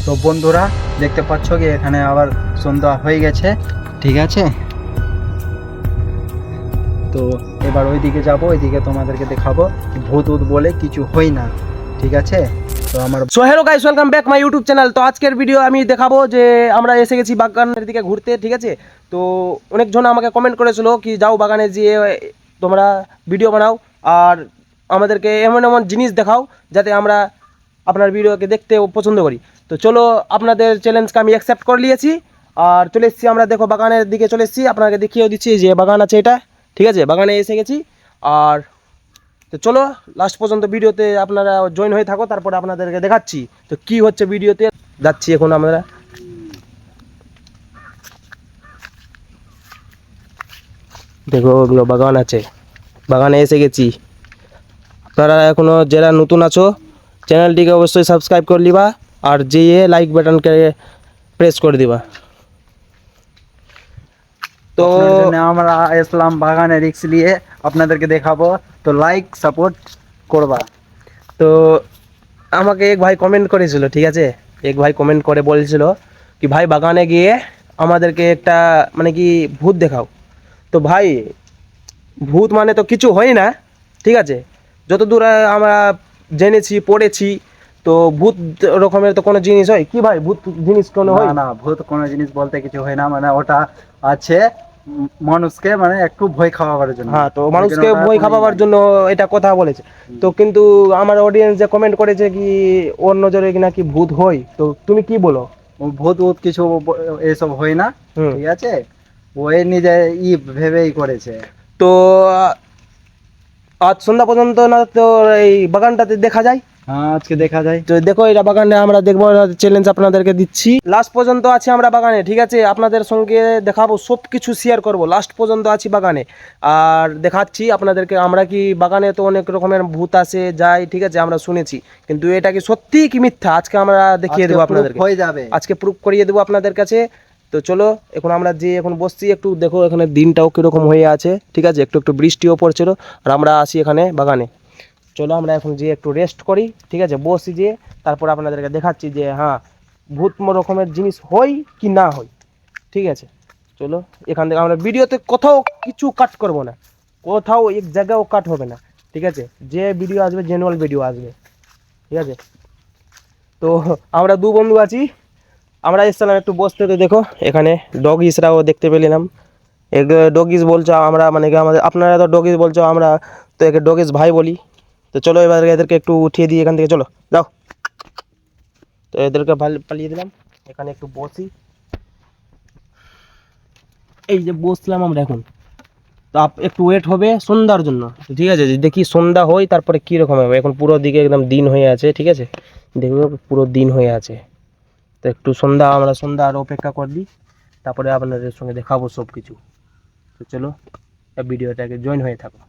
তো বন্ধুরা দেখতে পাচ্ছ কি এখানে আবার সন্ধ্যা হয়ে গেছে, ঠিক আছে। তো এবার ওইদিকে যাব, ওইদিকে তোমাদেরকে দেখাবো ভূত উত বলে কিছু হয় না, ঠিক আছে। তো আমার so hello guys, welcome back my YouTube channel. তো আজকের ভিডিও আমি দেখাবো যে আমরা এসে গেছি বাগানের দিকে ঘুরতে, ঠিক আছে। তো অনেকজন আমাকে কমেন্ট করেছিল কি যাও বাগানে যেয়ে তোমরা ভিডিও বানাও আর আমাদেরকে এমন এমন জিনিস দেখাও যাতে আমরা আপনার ভিডিওকে দেখতে পছন্দ করি। তো চলো আপনাদের চ্যালেঞ্জকে আমি অ্যাকসেপ্ট করে নিয়েছি আর চলে এসেছি আমরা, দেখো বাগানের দিকে চলে এসেছি, আপনাকে দেখিয়েও দিচ্ছি যে বাগান আছে এটা, ঠিক আছে। বাগানে এসে গেছি আর তো চলো লাস্ট পর্যন্ত ভিডিওতে আপনারা জয়েন হয়ে থাকো, তারপরে আপনাদেরকে দেখাচ্ছি তো কি হচ্ছে ভিডিওতে। যাচ্ছি এখন আমরা, দেখো ওগুলো বাগান আছে, বাগানে এসে গেছি। আপনারা এখনো যারা নতুন আছো চ্যানেলটিকে অবশ্যই সাবস্ক্রাইব করে দিবা আর যেয়ে লাইক বাটনকে প্রেস করে দিবা। তো আপনার জন্য আমরা ইসলাম বাগানে রিক্স নিয়ে আপনাদেরকে দেখাবো, তো লাইক সাপোর্ট করবা। তো আমাকে এক ভাই কমেন্ট করেছিল, ঠিক আছে। এক ভাই কমেন্ট করে বলছিল কি ভাই বাগানে গিয়ে আমাদেরকে একটা মানে কি ভূত দেখাও। তো ভাই ভূত মানে তো কিছু হয় না, ঠিক আছে। যতদূর আমরা জেনেছি পড়েছি তো ভূত রকমের তো কোনো জিনিস হয় কি ভাই, ভূত জিনিস কোনো হয় না না, ভূত কোনো জিনিস বলতে কিছু হয় না, মানে ওটা আছে মানুষকে মানে একটু ভয় খাওয়াবার জন্য। হ্যাঁ, তো ওই জন্য মানুষকে ওটা ভয় কোনো খাওয়াবার নাই। জন্য এটা কথা বলেছে। তো কিন্তু আমার অডিয়েন্স যে কমেন্ট করেছে কি ওর নজরে কি নাকি ভূত হয়, তো তুমি কি বলো? ও ভূত ভূত কিছু এসব হয় না, হুম। ঠিক আছে। ওই নিজে ভেবেই করেছে। তো আজ সন্ধ্যা পর্যন্ত না তো এই বাগানটাতে দেখা যায়। হ্যাঁ, আজকে দেখা যায়। তো দেখো এটা বাগানে আমরা দেখবো, চ্যালেঞ্জ আপনাদেরকে দিচ্ছি। লাস্ট পর্যন্ত আছি আমরা বাগানে, ঠিক আছে। আপনাদের সঙ্গে দেখাবো, সব কিছু শেয়ার করব, লাস্ট পর্যন্ত আছি বাগানে আর দেখাচ্ছি আপনাদেরকে আমরা কি বাগানে তো অনেক রকমের ভূত আসে যায়, ঠিক আছে, আমরা শুনেছি, কিন্তু এটা কি সত্যি কি মিথ্যা আজকে আমরা দেখিয়ে আজকে দেবো proof আপনাদেরকে, হয়ে যাবে। আজকে প্রুফ করিয়ে দেবো আপনাদের কাছে। তো চলো এখন আমরা যে এখন বসছি, একটু দেখো এখানে দিনটাও কীরকম হয়ে আছে, ঠিক আছে, একটু একটু বৃষ্টিও পড়ছিল আর আমরা আসি এখানে বাগানে। চলো আমরা এখন যে একটু রেস্ট করি, ঠিক আছে, বসি যে, তারপর আপনাদেরকে দেখাচ্ছি যে হ্যাঁ ভূত রকমের জিনিস হয় কি না হয়, ঠিক আছে। চলো এখান থেকে আমরা ভিডিওতে কোথাও কিছু কাট করব না, কোথাও এক জায়গাও কাট হবে না, ঠিক আছে। যে ভিডিও আসবে জেনুয়াল ভিডিও আসবে, ঠিক আছে। তো আমরা দু বন্ধু আছি, আমরা এসেছিলাম একটু বসতে, তো দেখো এখানে ডগিসরাও দেখতে পেলাম। এক ডগিস বলছো আমরা মানে কি আমাদের, আপনারা তো ডগিস বলছো, আমরা তো একে ডগিস ভাই বলি। তো চলো এবার এদেরকে একটু উঠিয়ে দিই এখান থেকে, চলো যাও। তো এদেরকে পালিয়ে দিলাম, এখানে একটু বসি, এই যে বসলাম আমরা এখন। তো একটু ওয়েট হবে সন্ধ্যার জন্য, তো ঠিক আছে, দেখি সন্ধ্যা হয় তারপরে কীরকম হবে। এখন পুরো দিকে একদম দিন হয়ে আছে, ঠিক আছে, দেখবে পুরো দিন হয়ে আছে। তো একটু আমরা সন্ধ্যা আর অপেক্ষা করে দিই, তারপরে আপনাদের সঙ্গে দেখাবো সব কিছু। তো চলো ভিডিওটাকে জয়েন হয়ে থাকো।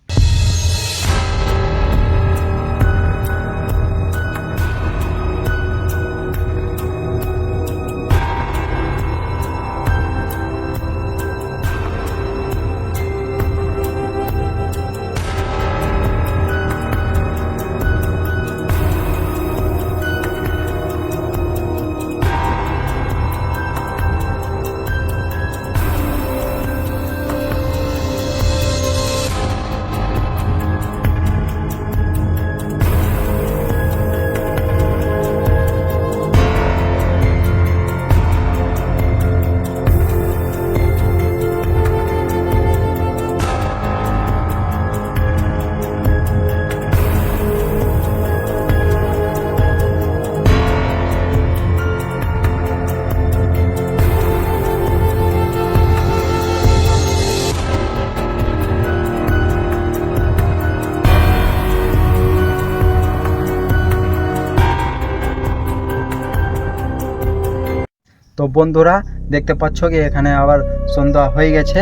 তো বন্ধুরা দেখতে পাচ্ছ কি এখানে আবার সন্ধ্যা হয়ে গেছে,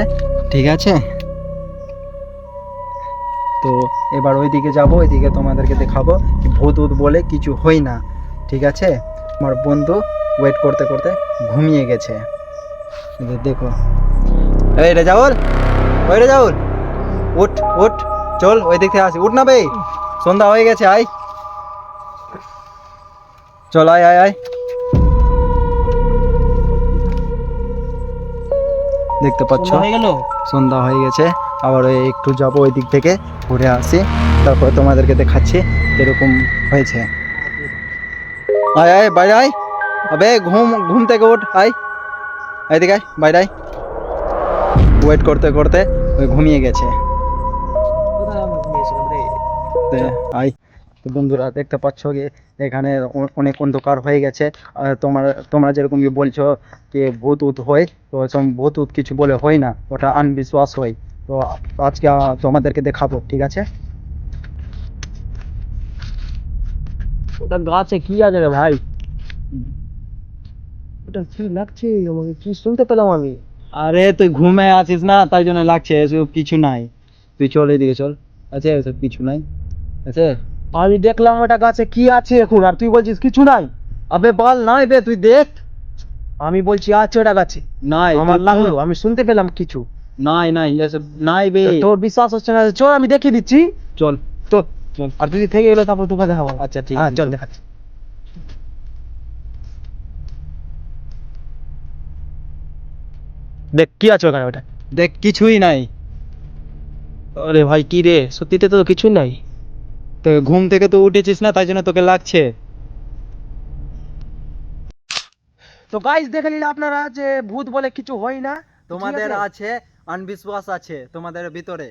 ঠিক আছে। তো এবার ওইদিকে যাব, ওইদিকে তোমাদেরকে দেখাবো কি ভূত উত বলে কিছু হয় না, ঠিক আছে। আমার বন্ধু ওয়েট করতে করতে ঘুমিয়ে গেছে, এই যে দেখো। এই রেজাউল, ওই রেজাউল, উঠ উঠ, চল ওই দিক থেকে আসি, উঠ না বে, সন্ধ্যা হয়ে গেছে, আয় চল, আয় আয় আয়। দেখতে পাচ্ছ সন্ধ্যা হয়ে গেল। সন্ধ্যা হয়ে গেছে। আবার ওই একটু যাবো ওই দিক থেকে ঘুরে আসি, তারপর তোমাদেরকে দেখাচ্ছি এরকম হয়েছে। আয় আয় বাইরে আয়, আবে ঘুম ঘুম থেকে উঠ, আয় এদিকে আয়, বাইরে আয়। ওয়েট করতে করতে ওই ঘুমিয়ে গেছে। কোথায় আমরা ঘুমিয়েছিলাম রে? তে আই তো বন্ধুরা দেখতে পাচ্ছ কি এখানে অনেক অন্ধকার হয়ে গেছে। আর তোমরা যেরকম কি বলছো যে ভূত উত হয়, তো এসব ভূত উত কিছু বলে হয় না, ওটা আনবিশ্বাস হয়। তো আজকে তোমাদেরকে দেখাবো, ঠিক আছে? ওটা গাছে কি আছে রে ভাই? ওটা কি লাগছে আমাকে, কি শুনতে পেলাম আমি? আরে তুই ঘুমে আছিস না, তাই জন্য লাগছে। এসব কিছু নাই, তুই চল এদিকে চল। আছে এসব কিছু নাই, আছে। আমি দেখলাম ওটা গাছে কি আছে এখন, আর তুই বলছিস কিছু নাই। আবে বল নাই বে, তুই দেখ। আমি বলছি আছে ওটা গাছে, নাই আমার তুই- লাগলো, আমি শুনতে পেলাম কিছু। নাই নাই এসব নাই বে। তোর বিশ্বাস হচ্ছে না, চল আমি দেখিয়ে দিচ্ছি। চল চল, চল। আর যদি থেকে গেলো তারপর তোকে দেখাবো। আচ্ছা ঠিক হ্যাঁ আছে, চল চল। দেখাচ্ছি। দেখ কি আছে ওখানে ওটা। দেখ কিছুই নাই। আরে ভাই কি রে, সত্যিতে তো কিছুই নাই। তো ঘুম থেকে তো উঠেছিস না, তাই জন্য তোকে লাগছে। তো গাইস দেখে নিলে আপনারা যে ভূত বলে কিছু হয় না। তোমাদের ঠিক আছে? আছে আনবিশ্বাস আছে তোমাদের ভিতরে,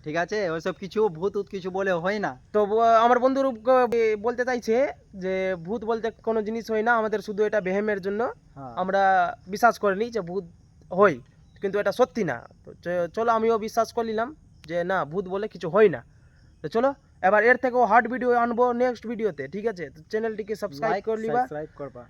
ঠিক আছে? ওইসব কিছু ভূত উত কিছু বলে হয় না। তো আমার বন্ধুর বলতে চাইছে যে ভূত বলতে কোনো জিনিস হয় না, আমাদের শুধু এটা বেহেমের জন্য হ্যাঁ। আমরা বিশ্বাস করিনি যে ভূত হয়, কিন্তু এটা সত্যি না। তো চলো আমিও বিশ্বাস করে নিলাম যে না, ভূত বলে কিছু হয় না। তো চলো এবার এর থেকেও হার্ড ভিডিও আনবো নেক্সট ভিডিওতে, ঠিক আছে? তো চ্যানেলটিকে সাবস্ক্রাইব লাইক করে নিবা। সাবস্ক্রাইব করবা।